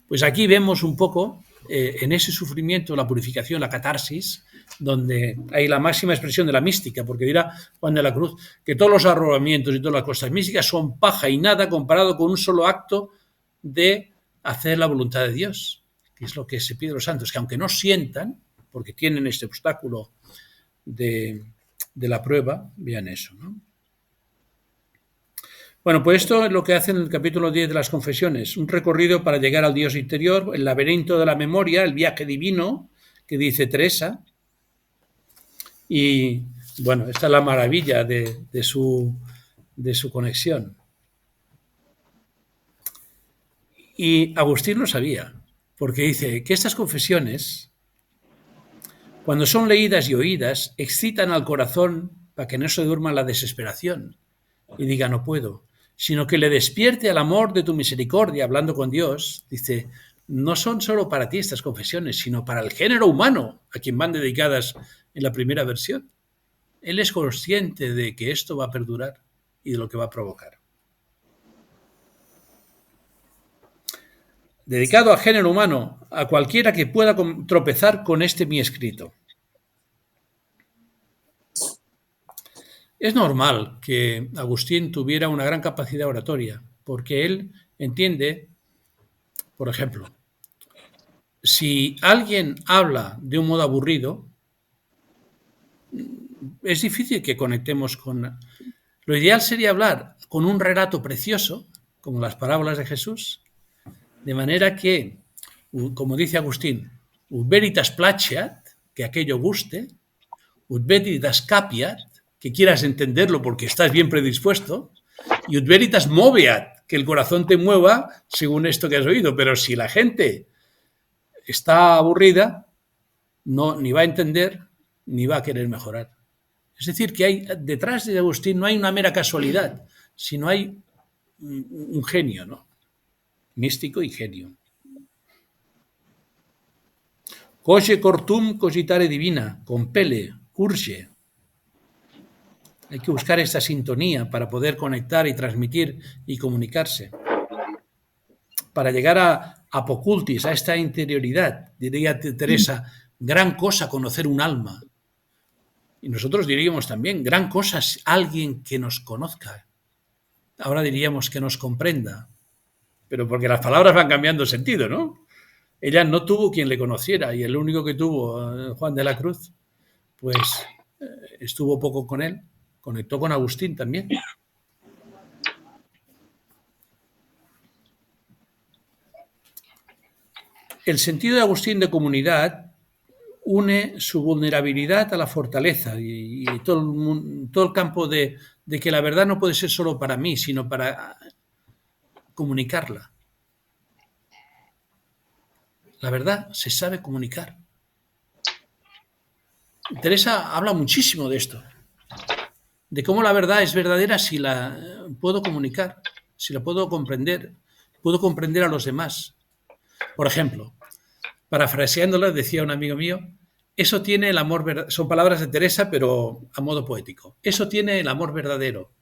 Pues aquí vemos un poco en ese sufrimiento, la purificación, la catarsis, donde hay la máxima expresión de la mística, porque dirá Juan de la Cruz que todos los arrobamientos y todas las cosas místicas son paja y nada comparado con un solo acto de hacer la voluntad de Dios, que es lo que se pide a los santos, que aunque no sientan, porque tienen este obstáculo de la prueba, vean eso, ¿no? Bueno, pues esto es lo que hace en el capítulo 10 de las Confesiones, un recorrido para llegar al Dios interior, el laberinto de la memoria, el viaje divino, que dice Teresa. Y bueno, esta es la maravilla de su conexión. Y Agustín lo sabía, porque dice que estas confesiones, cuando son leídas y oídas, excitan al corazón para que no se duerma la desesperación y diga no puedo, sino que le despierte al amor de tu misericordia, hablando con Dios. Dice, no son solo para ti estas confesiones, sino para el género humano, a quien van dedicadas en la primera versión. Él es consciente de que esto va a perdurar y de lo que va a provocar. Dedicado al género humano, a cualquiera que pueda tropezar con este mi escrito. Es normal que Agustín tuviera una gran capacidad oratoria, porque él entiende, por ejemplo, si alguien habla de un modo aburrido, es difícil que conectemos con... Lo ideal sería hablar con un relato precioso, como las parábolas de Jesús, de manera que, como dice Agustín, ut veritas placeat, que aquello guste, ut veritas capiat, que quieras entenderlo porque estás bien predispuesto, y ut veritas moveat, que el corazón te mueva según esto que has oído. Pero si la gente está aburrida, ni va a entender, ni va a querer mejorar. Es decir, que detrás de Agustín no hay una mera casualidad, sino hay un genio, ¿no? Místico y genio. Coge cortum cogitare divina, compele, urge. Hay que buscar esta sintonía para poder conectar y transmitir y comunicarse. Para llegar a apocultis, a esta interioridad, diría Teresa, gran cosa conocer un alma. Y nosotros diríamos también, gran cosa es alguien que nos conozca. Ahora diríamos que nos comprenda. Pero porque las palabras van cambiando sentido, ¿no? Ella no tuvo quien le conociera y el único que tuvo, Juan de la Cruz, pues estuvo poco con él. Conectó con Agustín también. El sentido de Agustín de comunidad une su vulnerabilidad a la fortaleza y todo el campo de que la verdad no puede ser solo para mí, sino para comunicarla. La verdad se sabe comunicar. Teresa habla muchísimo de esto, de cómo la verdad es verdadera si la puedo comunicar, si la puedo comprender a los demás. Por ejemplo, parafraseándola, decía un amigo mío, eso tiene el amor verdadero. Son palabras de Teresa, pero a modo poético. Eso tiene el amor verdadero.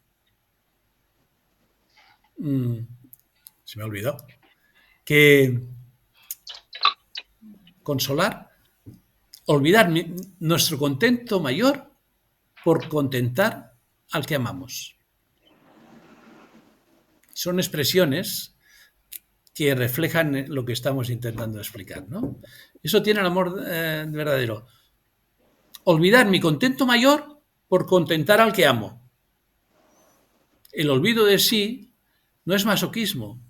Se me ha olvidado. Que consolar, olvidar nuestro contento mayor por contentar al que amamos. Son expresiones que reflejan lo que estamos intentando explicar, ¿no? Eso tiene el amor verdadero. Olvidar mi contento mayor por contentar al que amo. El olvido de sí no es masoquismo,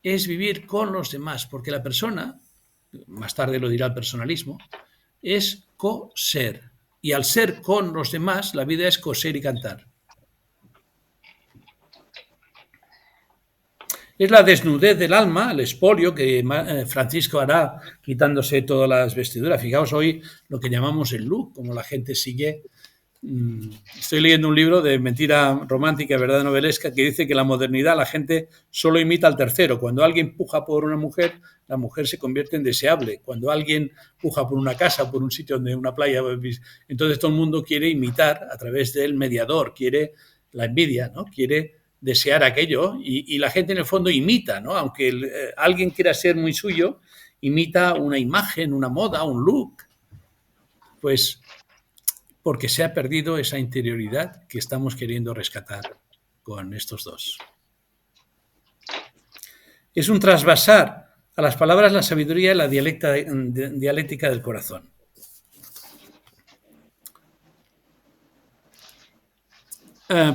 es vivir con los demás, porque la persona, más tarde lo dirá el personalismo, es coser. Y al ser con los demás, la vida es coser y cantar. Es la desnudez del alma, el expolio que Francisco hará quitándose todas las vestiduras. Fijaos hoy lo que llamamos el look, como la gente sigue. Estoy leyendo un libro de mentira romántica, verdad novelesca, que dice que la modernidad la gente solo imita al tercero. Cuando alguien puja por una mujer, la mujer se convierte en deseable. Cuando alguien puja por una casa, por un sitio donde una playa, entonces todo el mundo quiere imitar a través del mediador, quiere la envidia, ¿no? Quiere desear aquello y la gente en el fondo imita, ¿no? Aunque alguien quiera ser muy suyo, imita una imagen, una moda, un look. Pues porque se ha perdido esa interioridad que estamos queriendo rescatar con estos dos. Es un trasvasar a las palabras la sabiduría y la dialéctica del corazón.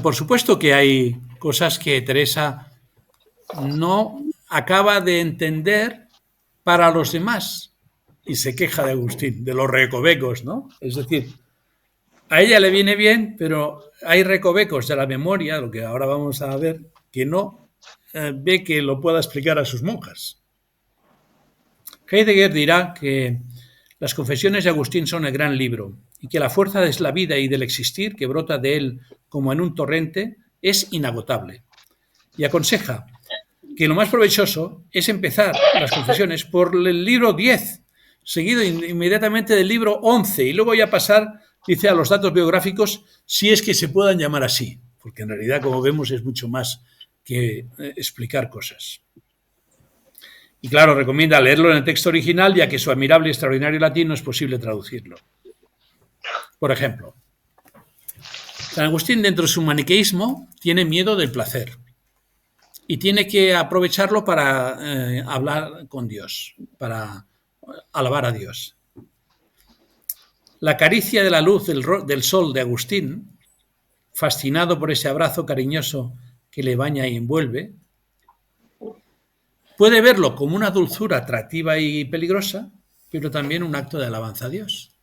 Por supuesto que hay cosas que Teresa no acaba de entender para los demás y se queja de Agustín, de los recovecos, ¿no? Es decir, a ella le viene bien, pero hay recovecos de la memoria, lo que ahora vamos a ver, que no ve que lo pueda explicar a sus monjas. Heidegger dirá que las confesiones de Agustín son el gran libro y que la fuerza de la vida y del existir que brota de él como en un torrente es inagotable. Y aconseja que lo más provechoso es empezar las confesiones por el libro 10, seguido inmediatamente del libro 11 y luego ya pasar, dice, a los datos biográficos, si es que se puedan llamar así, porque en realidad, como vemos, es mucho más que explicar cosas. Y claro, recomienda leerlo en el texto original, ya que su admirable y extraordinario latín no es posible traducirlo. Por ejemplo, San Agustín, dentro de su maniqueísmo, tiene miedo del placer y tiene que aprovecharlo para hablar con Dios, para alabar a Dios. La caricia de la luz del sol de Agustín, fascinado por ese abrazo cariñoso que le baña y envuelve, puede verlo como una dulzura atractiva y peligrosa, pero también un acto de alabanza a Dios.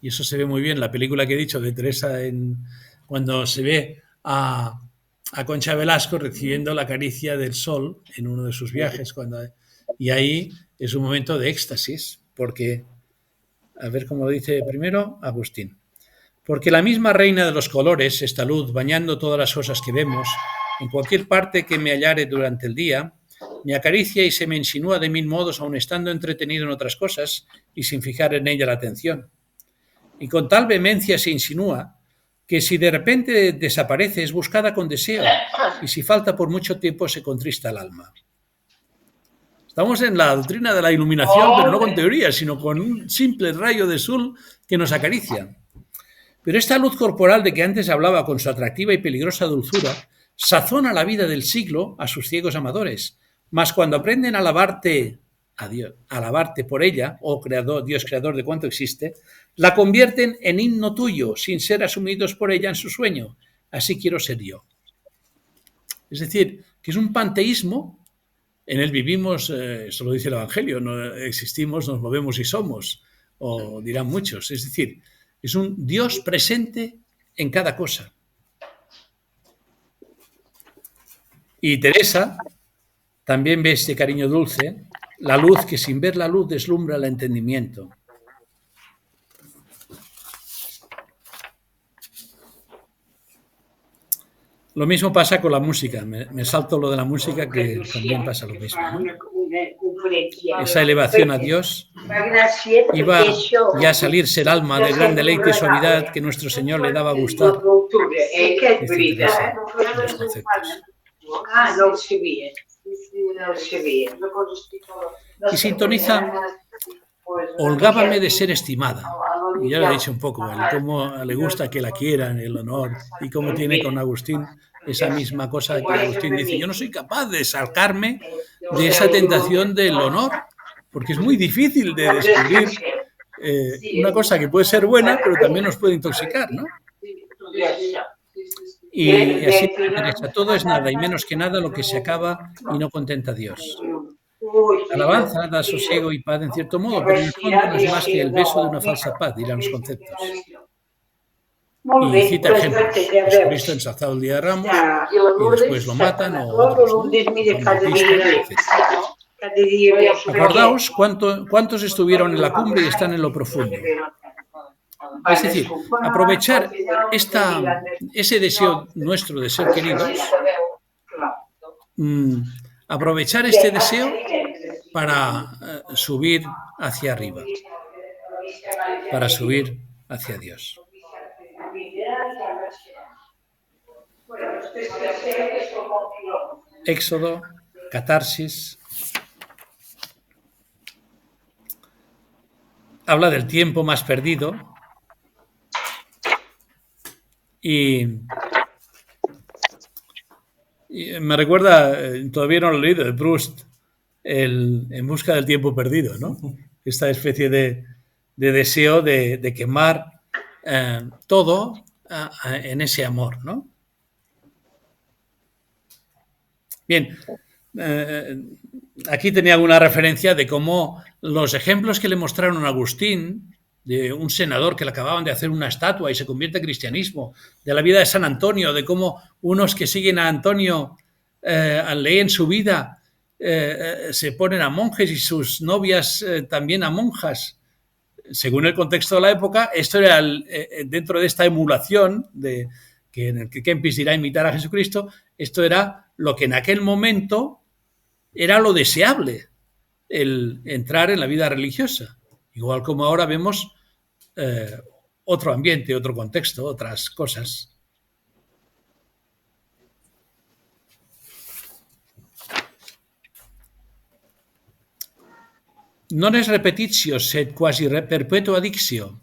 Y eso se ve muy bien en la película que he dicho de Teresa, cuando se ve a Concha Velasco recibiendo la caricia del sol en uno de sus viajes. Y ahí es un momento de éxtasis, porque, a ver cómo lo dice primero Agustín, porque la misma reina de los colores, esta luz, bañando todas las cosas que vemos, en cualquier parte que me hallare durante el día, me acaricia y se me insinúa de mil modos, aun estando entretenido en otras cosas y sin fijar en ella la atención. Y con tal vehemencia se insinúa que si de repente desaparece es buscada con deseo y si falta por mucho tiempo se contrista el alma. Estamos en la doctrina de la iluminación, pero no con teoría, sino con un simple rayo de sol que nos acaricia. Pero esta luz corporal de que antes hablaba con su atractiva y peligrosa dulzura sazona la vida del siglo a sus ciegos amadores, mas cuando aprenden a alabarte a Dios, alabarte por ella, oh creador, Dios creador de cuanto existe, la convierten en himno tuyo, sin ser asumidos por ella en su sueño. Así quiero ser yo. Es decir, que es un panteísmo, en él vivimos, eso lo dice el Evangelio, no existimos, nos movemos y somos, o dirán muchos. Es decir, es un Dios presente en cada cosa. Y Teresa también ve este cariño dulce, la luz que sin ver la luz deslumbra el entendimiento. Lo mismo pasa con la música. Me salto lo de la música, que también pasa lo mismo, ¿no? Esa elevación a Dios iba ya a salirse el alma del gran deleite y suavidad que nuestro Señor le daba a gustar. Dice Teresa, los conceptos. Y sintoniza holgábame de ser estimada. Y ya lo he dicho un poco, cómo le gusta que la quieran, el honor, y cómo tiene con Agustín esa misma cosa que Agustín dice, yo no soy capaz de sacarme de esa tentación del honor, porque es muy difícil de descubrir una cosa que puede ser buena, pero también nos puede intoxicar, ¿no? Y así Teresa, todo es nada y menos que nada lo que se acaba y no contenta a Dios. La alabanza da sosiego y paz en cierto modo, pero en el fondo no es más que el beso de una falsa paz, dirán los conceptos. Y cita ejemplos. Jesucristo ensalzado el día de Ramos y después lo matan, o otros, ¿no? Acordaos cuántos estuvieron en la cumbre y están en lo profundo. Es decir, aprovechar ese deseo nuestro de ser queridos, aprovechar este deseo para subir hacia arriba, para subir hacia Dios. Éxodo, catarsis, habla del tiempo más perdido y me recuerda, todavía no lo he leído, de Proust, En busca del tiempo perdido, ¿no? Esta especie de deseo de quemar todo en ese amor, ¿no? Bien, aquí tenía alguna referencia de cómo los ejemplos que le mostraron a Agustín, de un senador que le acababan de hacer una estatua y se convierte en cristianismo, de la vida de San Antonio, de cómo unos que siguen a Antonio leen su vida, se ponen a monjes y sus novias también a monjas, según el contexto de la época. Esto era dentro de esta emulación en el que Kempis dirá imitar a Jesucristo. Esto era lo que en aquel momento era lo deseable, el entrar en la vida religiosa, igual como ahora vemos otro ambiente, otro contexto, otras cosas. Non es repetitio, sed quasi perpetua dictio.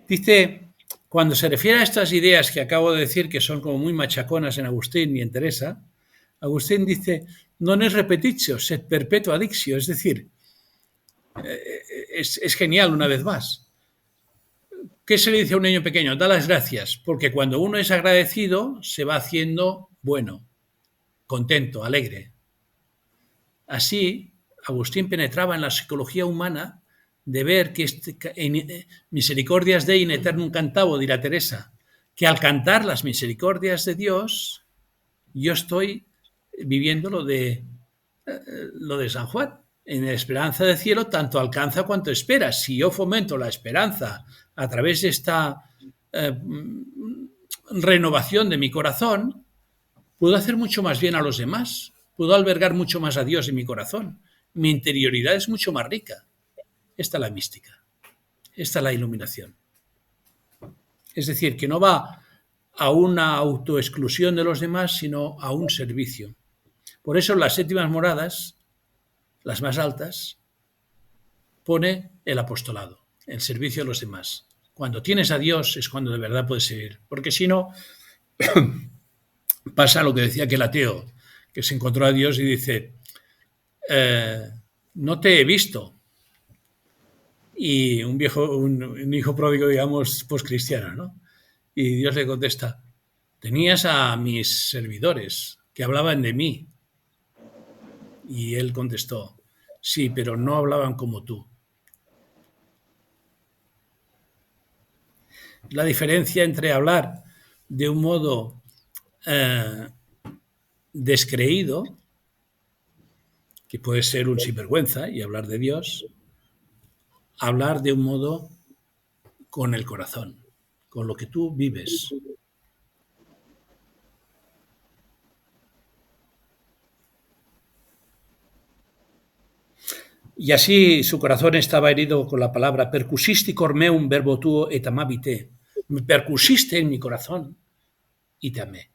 Dice, cuando se refiere a estas ideas que acabo de decir, que son como muy machaconas en Agustín y en Teresa, Agustín dice, non es repetitio, sed perpetua dictio. Es decir, es genial una vez más. ¿Qué se le dice a un niño pequeño? Da las gracias, porque cuando uno es agradecido se va haciendo bueno, contento, alegre. Así, Agustín penetraba en la psicología humana de ver que misericordias Dei in eternum cantabo, dirá Teresa, que al cantar las misericordias de Dios, yo estoy viviendo lo de San Juan. En la esperanza del cielo tanto alcanza cuanto espera. Si yo fomento la esperanza a través de esta renovación de mi corazón, puedo hacer mucho más bien a los demás, puedo albergar mucho más a Dios en mi corazón. Mi interioridad es mucho más rica. Esta es la mística, esta es la iluminación. Es decir, que no va a una autoexclusión de los demás, sino a un servicio. Por eso las séptimas moradas, las más altas, pone el apostolado, el servicio a los demás. Cuando tienes a Dios es cuando de verdad puedes servir, porque si no, pasa lo que decía aquel ateo, que se encontró a Dios y dice, no te he visto. Y un hijo pródigo, digamos, poscristiano, ¿no? Y Dios le contesta, tenías a mis servidores que hablaban de mí. Y él contestó, sí, pero no hablaban como tú. La diferencia entre hablar de un modo descreído, que puede ser un sinvergüenza, y hablar de Dios, hablar de un modo con el corazón, con lo que tú vives. Y así su corazón estaba herido con la palabra percusisti cor meum verbo tuo et amavi te. Me percusiste en mi corazón y te amé.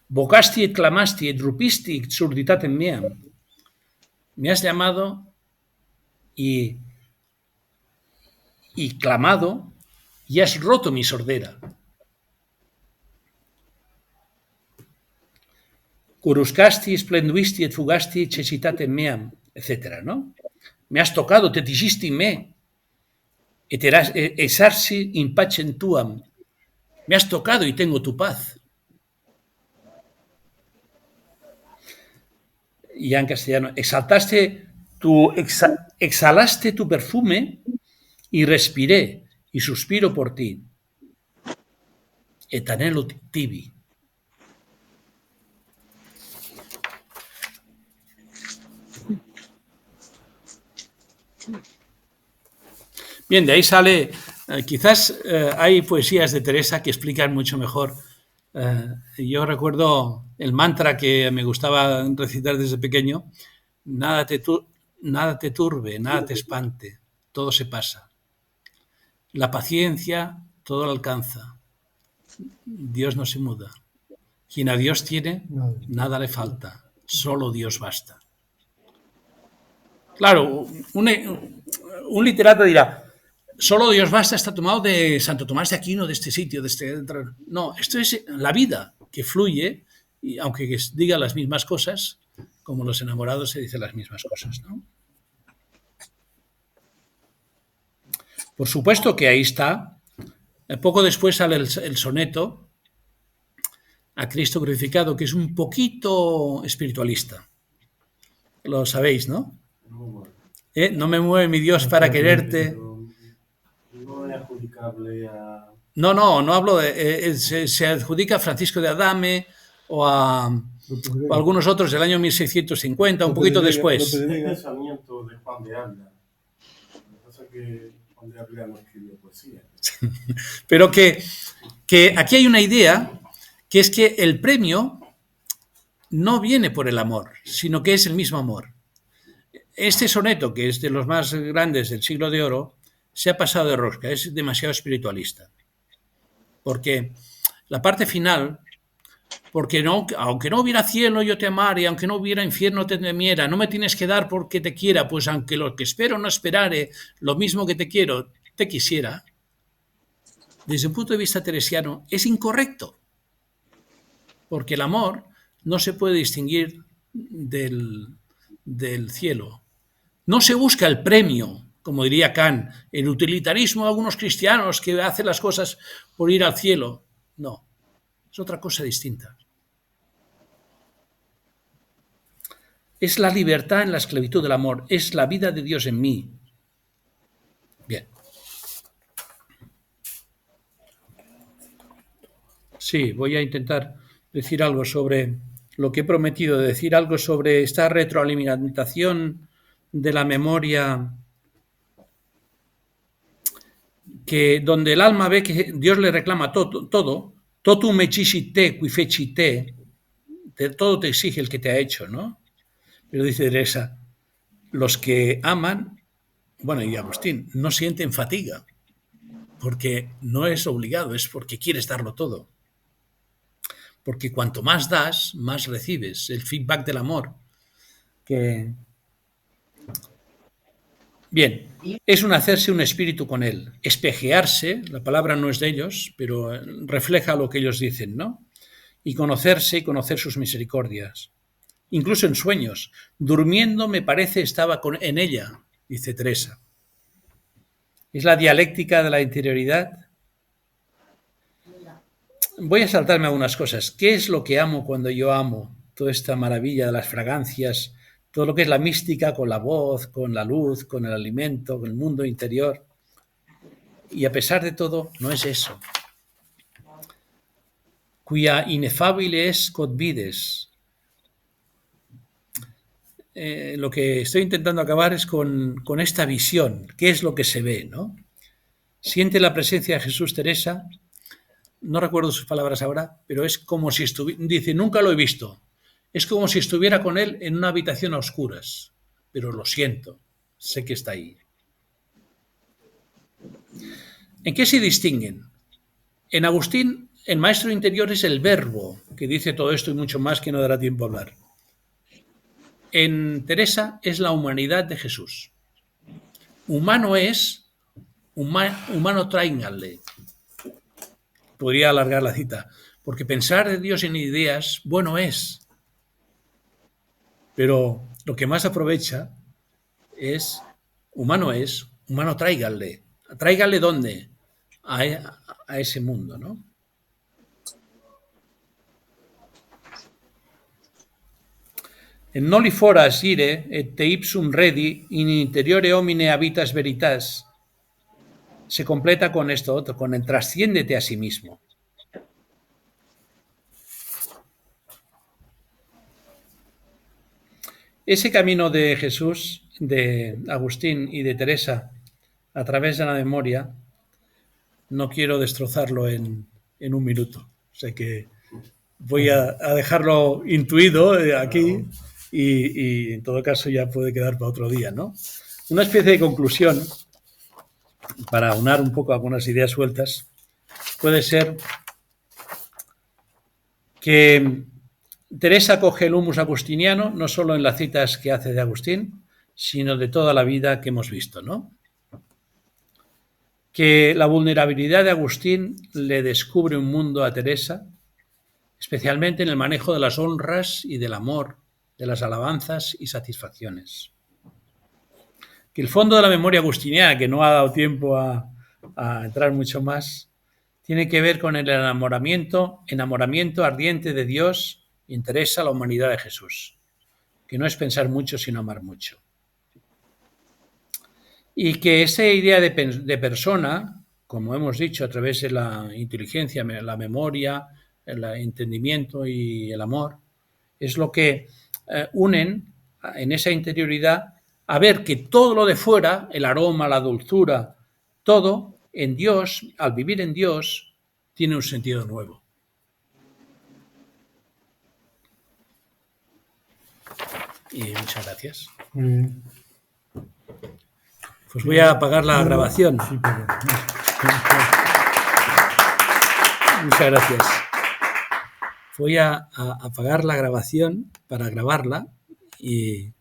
Vocasti et clamasti et rupisti et surditatem meam. Me has llamado y clamado y has roto mi sordera. Curuscasti, splenduisti et fugasti cecitatem meam, etc., ¿no? Me has tocado, te tisisti me, et exarsi in pacem tuam. Me has tocado y tengo tu paz. Y ya en castellano, exhalaste tu perfume y respiré y suspiro por ti. Et anhelo tibi. Bien, de ahí sale, quizás hay poesías de Teresa que explican mucho mejor. Yo recuerdo el mantra que me gustaba recitar desde pequeño, nada te turbe, nada te espante, todo se pasa. La paciencia todo lo alcanza. Dios no se muda. Quien a Dios tiene, nada le falta. Solo Dios basta. Claro, un literato dirá, solo Dios basta está tomado de Santo Tomás de Aquino, de este sitio, de este... No, esto es la vida que fluye, y aunque diga las mismas cosas, como los enamorados se dicen las mismas cosas, ¿no? Por supuesto que ahí está. Poco después sale el soneto a Cristo crucificado, que es un poquito espiritualista. Lo sabéis, ¿no? No me mueve mi Dios para quererte. No es adjudicable a... No hablo de... se adjudica a Francisco de Adame o a algunos otros del año 1650, un poquito después. Es el pensamiento de Juan de Ávila. Lo que pasa es que Juan de Ávila no escribió poesía. Pero que aquí hay una idea, que es que el premio no viene por el amor, sino que es el mismo amor. Este soneto, que es de los más grandes del Siglo de Oro, se ha pasado de rosca, es demasiado espiritualista. Porque la parte final, porque no, aunque no hubiera cielo yo te amara, y aunque no hubiera infierno te temiera, no me tienes que dar porque te quiera, pues aunque lo que espero no esperare, lo mismo que te quiero, te quisiera, desde un punto de vista teresiano, es incorrecto. Porque el amor no se puede distinguir del cielo. No se busca el premio, como diría Kant, el utilitarismo de algunos cristianos que hacen las cosas por ir al cielo. No, es otra cosa distinta. Es la libertad en la esclavitud del amor, es la vida de Dios en mí. Bien. Sí, voy a intentar decir algo sobre lo que he prometido, decir algo sobre esta retroalimentación de la memoria, que donde el alma ve que Dios le reclama todo, totum exigite qui fecite, todo te exige el que te ha hecho, ¿no? Pero dice Teresa, los que aman, bueno, y Agustín, no sienten fatiga, porque no es obligado, es porque quieres darlo todo. Porque cuanto más das, más recibes, el feedback del amor. Bien, es un hacerse un espíritu con él, espejearse, la palabra no es de ellos, pero refleja lo que ellos dicen, ¿no? Y conocerse y conocer sus misericordias. Incluso en sueños. Durmiendo me parece estaba en ella, dice Teresa. Es la dialéctica de la interioridad. Voy a saltarme algunas cosas. ¿Qué es lo que amo cuando yo amo? Toda esta maravilla de las fragancias, todo lo que es la mística con la voz, con la luz, con el alimento, con el mundo interior. Y a pesar de todo, no es eso. Quia inefabile es quod vides. Lo que estoy intentando acabar es con esta visión. ¿Qué es lo que se ve, no? Siente la presencia de Jesús, Teresa. No recuerdo sus palabras ahora, pero es como si estuviera, dice, nunca lo he visto. Es como si estuviera con él en una habitación a oscuras, pero lo siento, sé que está ahí. ¿En qué se distinguen? En Agustín, el maestro interior es el verbo, que dice todo esto y mucho más que no dará tiempo a hablar. En Teresa es la humanidad de Jesús. Humano es, humano tráiganle. Podría alargar la cita, porque pensar de Dios en ideas, bueno es, pero lo que más aprovecha es, humano tráiganle. ¿Tráiganle dónde? A ese mundo, ¿no? En noli foras ire et te ipsum redi in interiore homine habitas veritas. Se completa con esto otro, con el trasciéndete a sí mismo. Ese camino de Jesús, de Agustín y de Teresa a través de la memoria, no quiero destrozarlo en un minuto. O sea que voy a dejarlo intuido aquí y en todo caso ya puede quedar para otro día, ¿no? Una especie de conclusión, para aunar un poco algunas ideas sueltas, puede ser que Teresa coge el humus agustiniano no solo en las citas que hace de Agustín, sino de toda la vida que hemos visto, ¿no? Que la vulnerabilidad de Agustín le descubre un mundo a Teresa, especialmente en el manejo de las honras y del amor, de las alabanzas y satisfacciones. Que el fondo de la memoria agustiniana, que no ha dado tiempo a entrar mucho más, tiene que ver con el enamoramiento ardiente de Dios y interesa a la humanidad de Jesús, que no es pensar mucho, sino amar mucho. Y que esa idea de persona, como hemos dicho, a través de la inteligencia, la memoria, el entendimiento y el amor, es lo que unen en esa interioridad a ver que todo lo de fuera, el aroma, la dulzura, todo en Dios, al vivir en Dios, tiene un sentido nuevo. Y muchas gracias. Pues voy a apagar la grabación. Muchas gracias. Voy a apagar la grabación para grabarla y